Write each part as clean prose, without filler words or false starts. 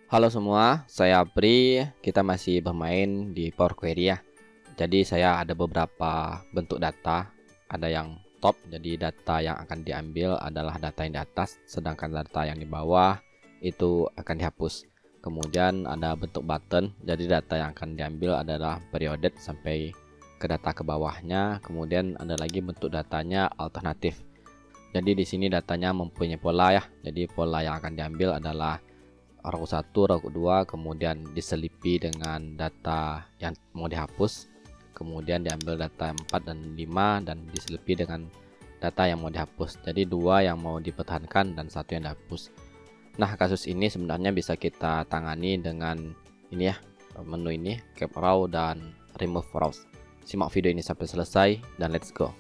Halo semua, saya Apri. Kita masih bermain di Power Query ya. Jadi saya ada beberapa bentuk data. Ada yang top, jadi data yang akan diambil adalah data yang di atas, sedangkan data yang di bawah itu akan dihapus. Kemudian ada bentuk button, jadi data yang akan diambil adalah perioded sampai ke data ke bawahnya. Kemudian ada lagi bentuk datanya alternatif. Jadi di sini datanya mempunyai pola ya. Jadi pola yang akan diambil adalah row 1, row 2, kemudian diselipi dengan data yang mau dihapus, kemudian diambil data 4 dan 5 dan diselipi dengan data yang mau dihapus. Jadi dua yang mau dipertahankan dan satu yang dihapus. Nah, kasus ini sebenarnya bisa kita tangani dengan ini ya, menu ini, cap row dan remove rows. Simak video ini sampai selesai dan let's go.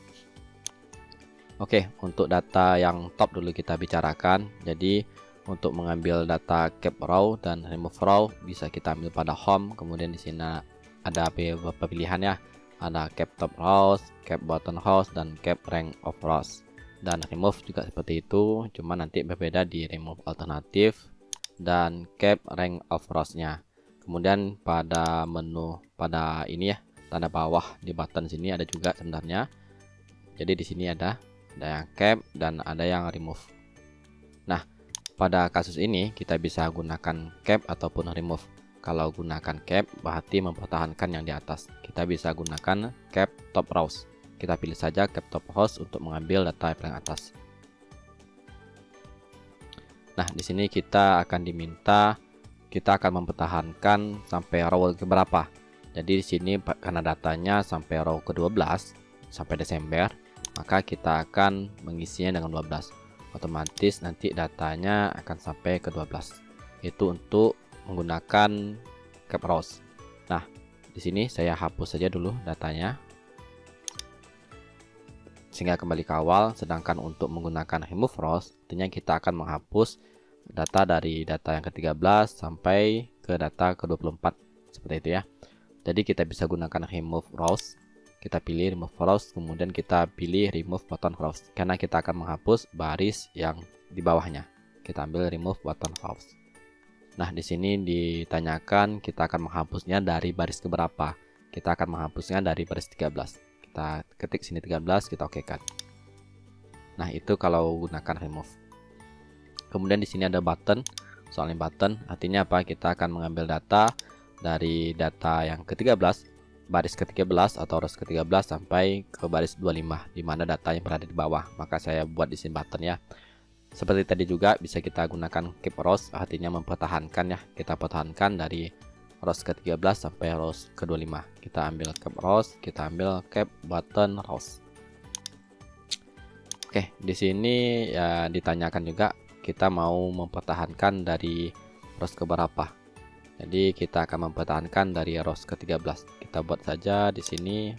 Oke, untuk data yang top dulu kita bicarakan. Jadi untuk mengambil data cap row dan remove row bisa kita ambil pada home. Kemudian di sini ada beberapa pilihan ya. Ada cap top rows, cap bottom rows, dan cap rank of rows. Dan remove juga seperti itu, cuma nanti berbeda di remove alternatif dan cap rank of rows-nya. Kemudian pada menu pada ini ya, tanda bawah di button sini ada juga sebenarnya. Jadi di sini ada yang cap dan ada yang remove. Nah, pada kasus ini kita bisa gunakan cap ataupun remove. Kalau gunakan cap berarti mempertahankan yang di atas. Kita bisa gunakan cap top rows. Kita pilih saja cap top rows untuk mengambil data yang paling atas. Nah, di sini kita akan diminta kita akan mempertahankan sampai row ke berapa. Jadi di sini karena datanya sampai row ke-12 sampai Desember, maka kita akan mengisinya dengan 12. Otomatis nanti datanya akan sampai ke 12. Itu untuk menggunakan cap rows. Nah, di sini saya hapus saja dulu datanya sehingga kembali ke awal. Sedangkan untuk menggunakan remove rows, artinya kita akan menghapus data dari data yang ke-13 sampai ke data ke-24 seperti itu ya. Jadi kita bisa gunakan remove rows. Kita pilih remove rows, kemudian kita pilih remove button rows karena kita akan menghapus baris yang di bawahnya. Kita ambil remove button rows. Nah, di sini ditanyakan kita akan menghapusnya dari baris keberapa. Kita akan menghapusnya dari baris 13. Kita ketik sini 13, kita okekan. Nah, itu kalau gunakan remove. Kemudian di sini ada button. Soalnya button artinya apa? Kita akan mengambil data dari data yang ke-13, baris ke-13 atau rows ke-13 sampai ke baris 25 di mana datanya berada di bawah. Maka saya buat di sini button ya. Seperti tadi juga bisa kita gunakan keep rows, artinya mempertahankan ya. Kita pertahankan dari rows ke-13 sampai rows ke-25. Kita ambil keep rows, kita ambil keep button rows. Oke, di sini ya ditanyakan juga kita mau mempertahankan dari rows ke berapa. Jadi kita akan mempertahankan dari rows ke-13. Kita buat saja di sini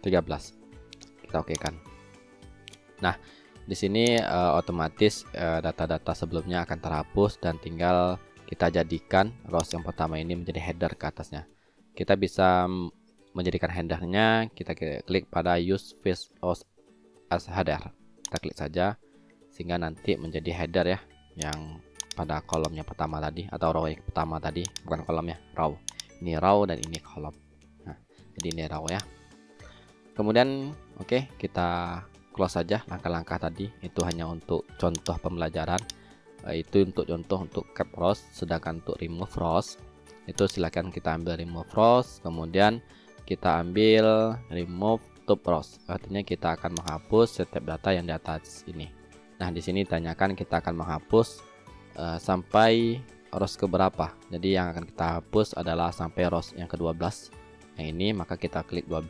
13. Kita okekan. Nah, di sini otomatis data-data sebelumnya akan terhapus dan tinggal kita jadikan rows yang pertama ini menjadi header ke atasnya. Kita bisa menjadikan headernya, kita klik pada use field rows as header. Kita klik saja sehingga nanti menjadi header ya, yang pada kolomnya pertama tadi atau row yang pertama tadi, bukan kolomnya, row. Ini row dan ini kolom. Nah, jadi ini row ya. Kemudian oke, kita close saja langkah-langkah tadi. Itu hanya untuk contoh pembelajaran. Itu untuk contoh untuk cap rows. Sedangkan untuk remove rows itu silakan kita ambil remove rows, kemudian kita ambil remove top rows. Artinya kita akan menghapus setiap data yang di atas ini. Nah, di sini tanyakan kita akan menghapus sampai rows ke berapa. Jadi yang akan kita hapus adalah sampai rows yang ke-12 yang ini, maka kita klik 12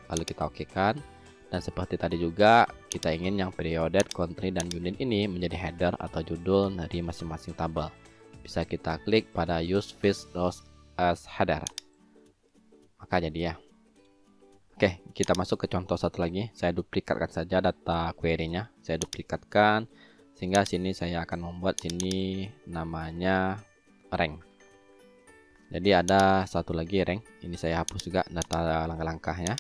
lalu kita okekan. Dan seperti tadi juga kita ingin yang perioded, country, dan unit ini menjadi header atau judul dari masing-masing tabel. Bisa kita klik pada use field rows as header, maka jadi ya. Oke, kita masuk ke contoh satu lagi. Saya duplikatkan saja data query-nya. Saya duplikatkan sehingga sini saya akan membuat sini namanya rank. Jadi ada satu lagi rank. Ini saya hapus juga data langkah-langkahnya.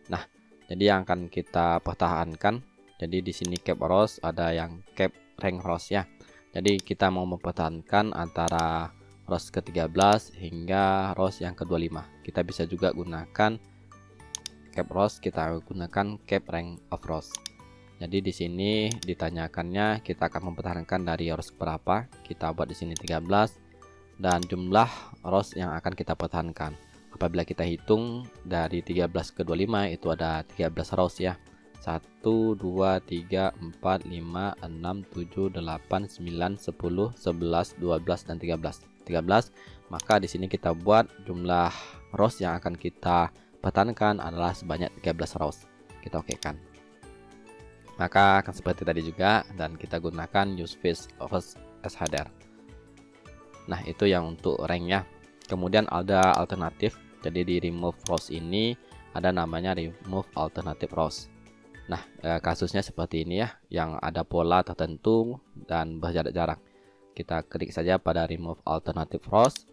Nah, jadi yang akan kita pertahankan. Jadi di sini cap rows ada yang cap rank rows ya. Jadi kita mau mempertahankan antara rows ke-13 hingga rows yang ke-25. Kita bisa juga gunakan cap rows, kita gunakan cap rank of rows. Jadi di sini ditanyakannya kita akan mempertahankan dari rows berapa. Kita buat di sini 13 dan jumlah rows yang akan kita pertahankan. Apabila kita hitung dari 13 ke 25 itu ada 13 rows ya. 1 2 3 4 5 6 7 8 9 10 11 12 dan 13. Maka di sini kita buat jumlah rows yang akan kita pertahankan adalah sebanyak 13 rows. Kita okekan. Maka akan seperti tadi juga, dan kita gunakan use face rows as header. Nah, itu yang untuk ranknya. Kemudian ada alternatif. Jadi di remove rows ini ada namanya remove alternative rows. Nah, kasusnya seperti ini ya, yang ada pola tertentu dan berjarak-jarak. Kita klik saja pada remove alternative rows.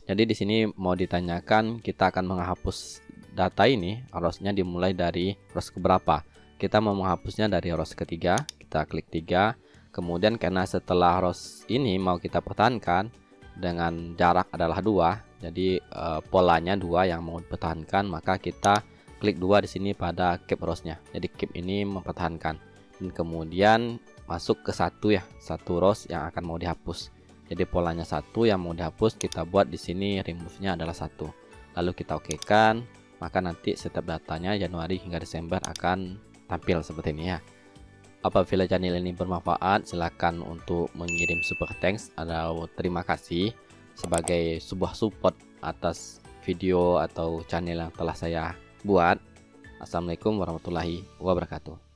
Jadi di sini mau ditanyakan kita akan menghapus data ini, rowsnya dimulai dari rows keberapa. Kita mau menghapusnya dari rows ketiga, kita klik 3. Kemudian karena setelah rows ini mau kita pertahankan dengan jarak adalah 2, jadi polanya 2 yang mau dipertahankan, maka kita klik 2 di sini pada cap rows-nya. Jadi cap ini mempertahankan. Dan kemudian masuk ke 1 ya, 1 rows yang akan mau dihapus. Jadi polanya 1 yang mau dihapus, kita buat di sini remove-nya adalah 1. Lalu kita okekan, maka nanti setiap datanya Januari hingga Desember akan tampil seperti ini ya. Apabila channel ini bermanfaat, silakan untuk mengirim super thanks atau terima kasih sebagai sebuah support atas video atau channel yang telah saya buat. Assalamualaikum warahmatullahi wabarakatuh.